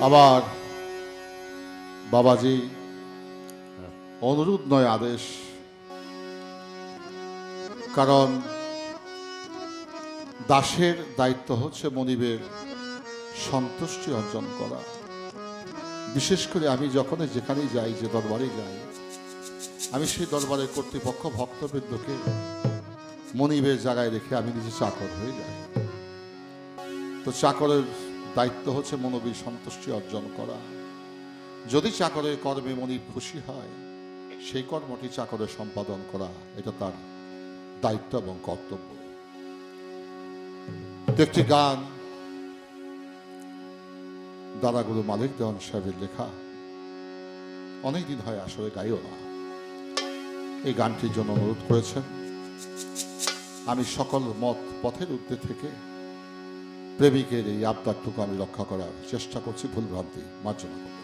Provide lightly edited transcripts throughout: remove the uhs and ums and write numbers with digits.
আবার বাবাজি অনুরোধ নয় আদেশ, কারণ দাসের দায়িত্ব হচ্ছে মনিবের সন্তুষ্টি অর্জন করা। বিশেষ করে আমি যখন যেখানেই যাই, যে দরবারে যাই, আমি সেই দরবারের কর্তৃপক্ষ ভক্তবৃন্দকে মনিবের জায়গায় রেখে আমি নিজে চাকর হয়ে যাই। তো চাকরের দায়িত্ব হচ্ছে মনিবের সন্তুষ্টি অর্জন করা। যদি চাকরের কর্মে মনিব খুশি হয়, সেই কর্মটি চাকরের সম্পাদন করা, এটা তার দায়িত্ব এবং কর্তব্য। একটি গান দাদাগুরু মালিক দেওয়ান সাহেবের লেখা, অনেকদিন হয় আসলে গাইও না। এই গানটির জন্য অনুরোধ করেছেন। আমি সকল মত পথের ঊর্ধ্বে থেকে প্রেমিকের এই আবদারটুকু আমি রক্ষা করার চেষ্টা করছি, ভুল ভ্রান্তি মার্জনা করব।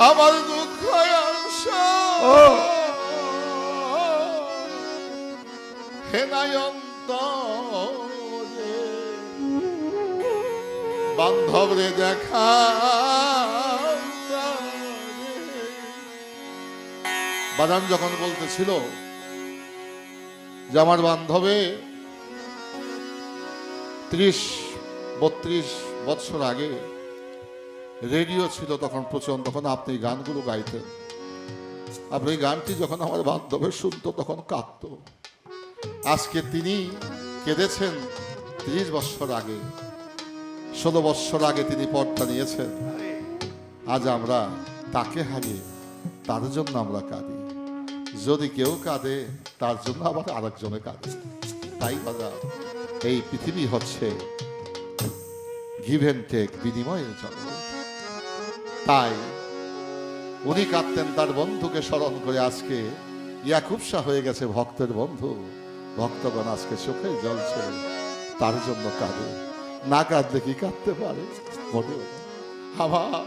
আমার দুঃখ হে নয়ন্ত বান্ধব রে দেখা। বাদান যখন বলতেছিল যে আমার বান্ধবে 30-32 বছর আগে রেডিও ছিল, তখন প্রচন্ড, তখন আপনি গানগুলো গাইতেন। আপনি গানটি যখন আমার বান্ধবের শুনতো তখন কাঁদত। আজকে তিনি কেঁদেছেন 30 বছর আগে, 16 বছর আগে তিনি পর্দা নিয়েছেন। আজ আমরা তাকে হারিয়ে তার জন্য আমরা কাঁদি। যদি কেউ কাঁদে তার জন্য আবার আরেকজনে কাঁদে। তাই বাজা এই পৃথিবী হচ্ছে গিভ এন্ড টেক, বিনিময়ের জগৎ। তাই উনি কাঁদতেন তার বন্ধুকে স্মরণ করে। আজকে ইয়াকুব শাহ হয়ে গেছে ভক্তের বন্ধু। ভক্তগণ আজকে চোখে জল ছেড়ে তার জন্য কাঁদে। না কাঁদলে কি কাঁদতে পারে? মোটেও না। আমার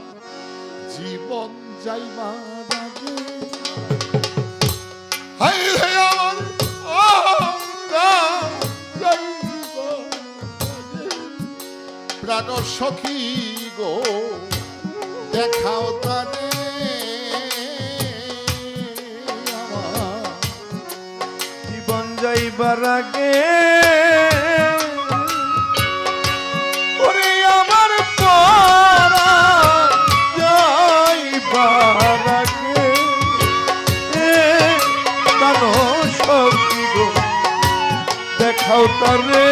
জীবন যাইবার আগে হায় রে আমার প্রাণ সখী গো দেখাও তারে। জীবন যাইবার আগে ওরে আমার পরাণ যাইবার আগে প্রাণ সখী গো দেখাও তারে,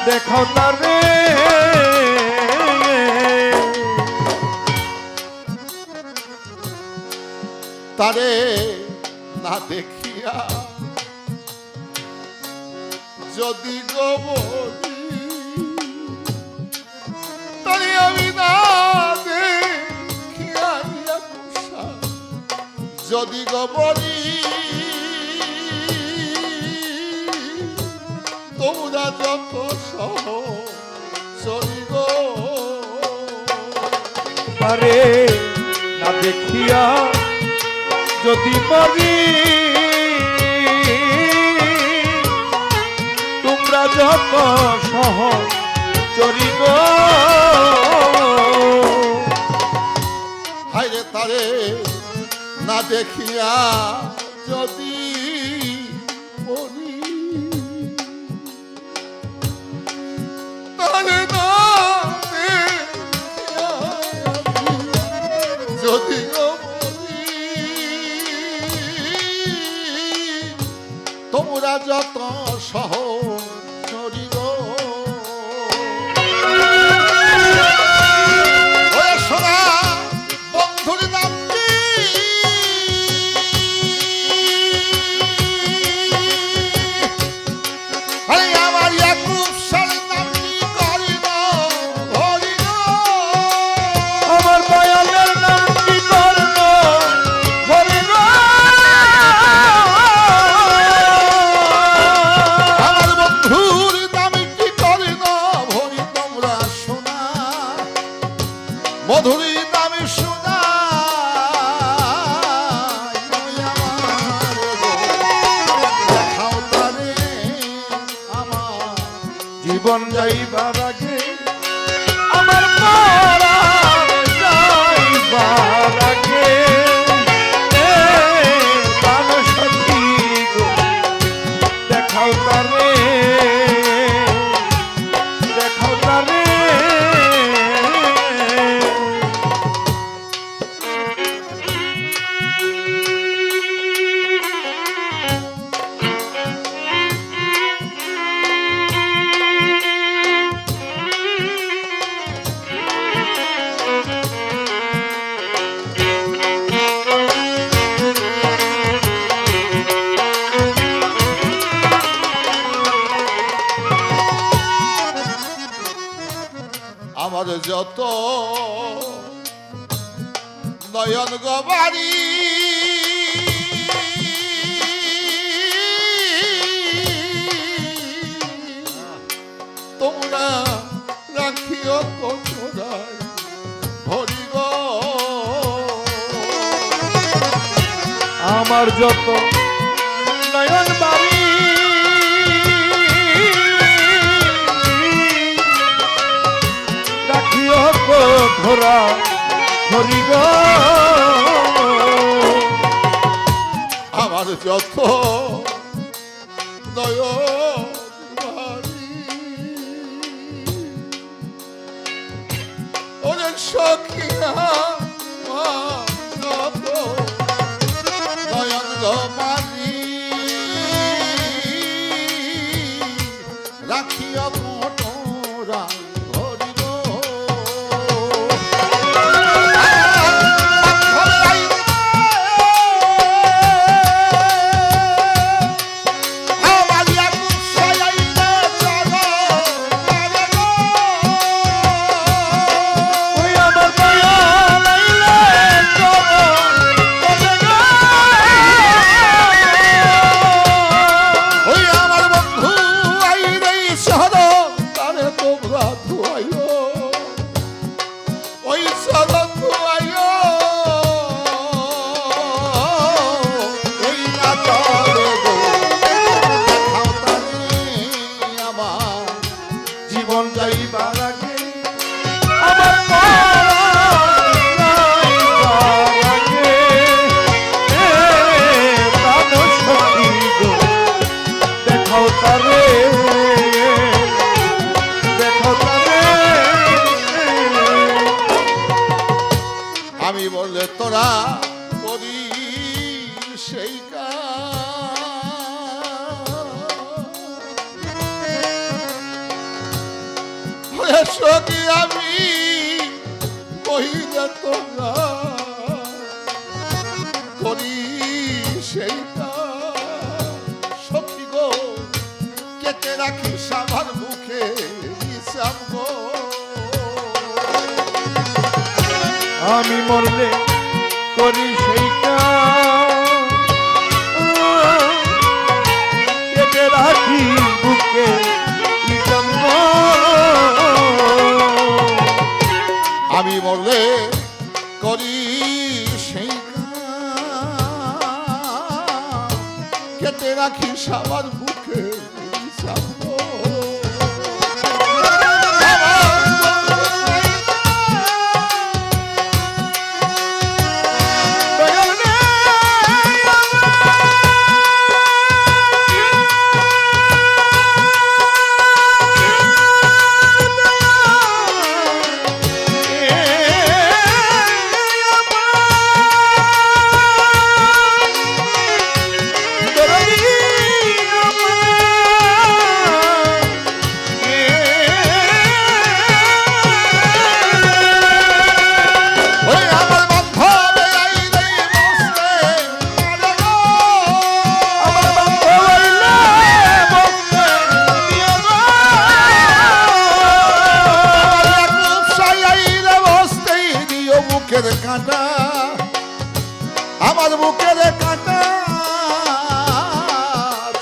দেখাও তারে। তারে না দেখিয়া যদি গোবরি তারে আমি না দেখিয়া যদি গোবরি তোমরা যত সহ চলি গো তারে না দেখিয়া যদি মরি তোমরা যত সহ চরি গো। হায়রে তারে না দেখিয়া যদি মরি তাহলে না দেখিয়া যদি মরি তোমরা যত সহ শরীর ওরে সোনা বন্ধুর নাম কি আরে আমার ইয়াকুব শালের নাম কি করিব হরিব আমার দয়ালের নাম কি করব বলিব আমার বন্ধুর নাম কি করিব হরি তোমরা সোনা মধুরী নামে সোনা দেখাও তারে আমার জীবন যাইবার আগে আমার প্রাণ যাইবার আগে এ প্রাণ সখী গো, দেখাও তারে দেখাও তারে আমার যত নয়ন গবারি তোমরা রাখিও কোথায় ভরি গো আমার যত নয়ন বাড়ি রাখিও ঘোরা হরিব আমার যত নয়ন বাড়ি অনেক সখিয়া যত নয়ন গমানি রাখিয়া কোটরা হরিব ওই আমার দয়াল আইলে ওই আমার বন্ধু আইরে সহদ তারে তোমরা ধুয়াইও ওই সহদ ধুয়াইও এই না তরে গো দেখাও তারে আমার জীবন যাইবার আগে আমার প্রাণ যাইবার আগে এ প্রাণ সখী গো, দেখাও তারে দেখাও তারে আমি বললে তোরা করি সেই সখী আমি কহিলে তোরা করি সেইটা সখী গো কেটে রাখি সাভার মুখে হিসাব গো আমি মরলে করি সেই কাজ কেটে রাখি বুকে কি জন্ম আমি মরলে করি সেই কাজ, কেটে রাখি সবার বুকে হিসাব গো। দয়াল রে বুকের কাঁটা, আমার বুকের কাঁটা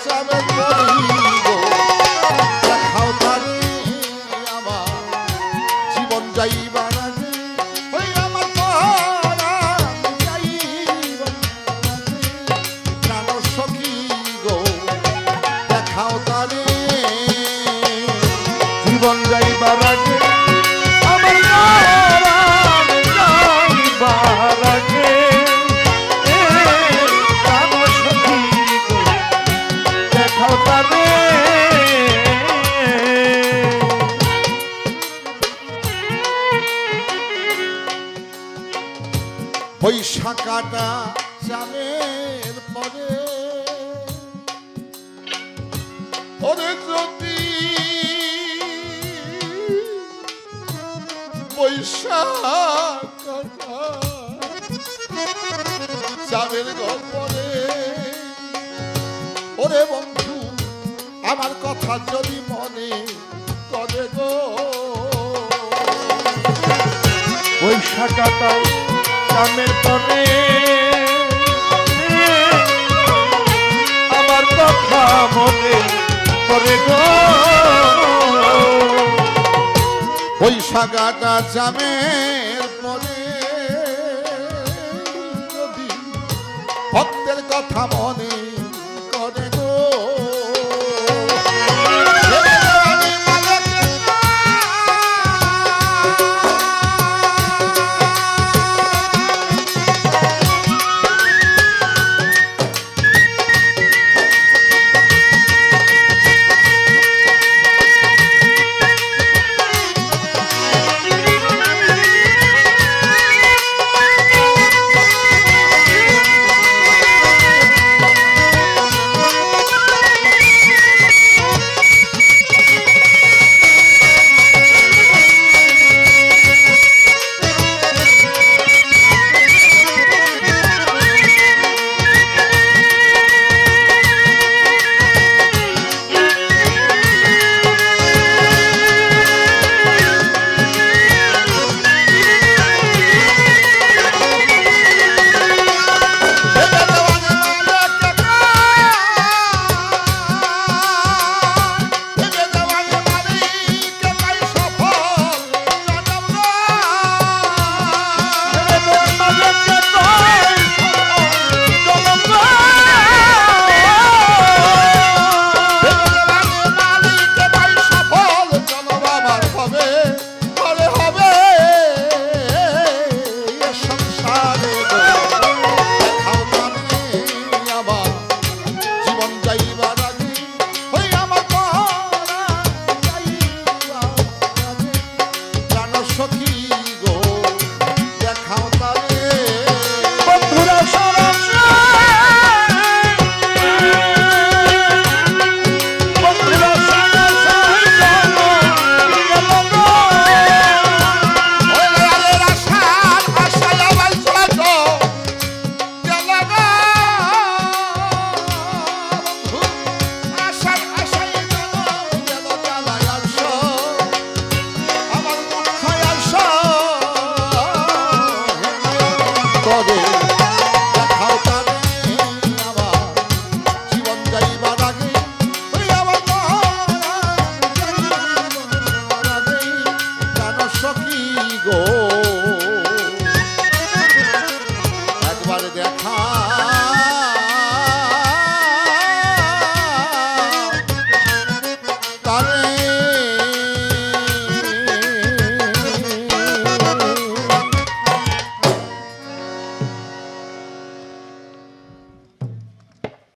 চাবে পড়িব, দেখাও তারে আমার জীবন যাইবার আগে, ওই আমার পরাণ যাইবার আগে, প্রাণ সখী গো দেখাও তারে জীবন যাইবার আগে আমার প্রাণ যাইবার আগে প্রাণ সখী গো দেখাও তারে। বৈশাখাটা জামের পরে ওরে যদি বৈশাখাটা জামের পরে ওরে বন্ধু আমার কথা যদি মনে করে গো, ওই শাখাটাও কামের পরে আমার কথা মনে পড়ে গো, বৈশাখাটা জামের পরে যদি ভক্তের কথা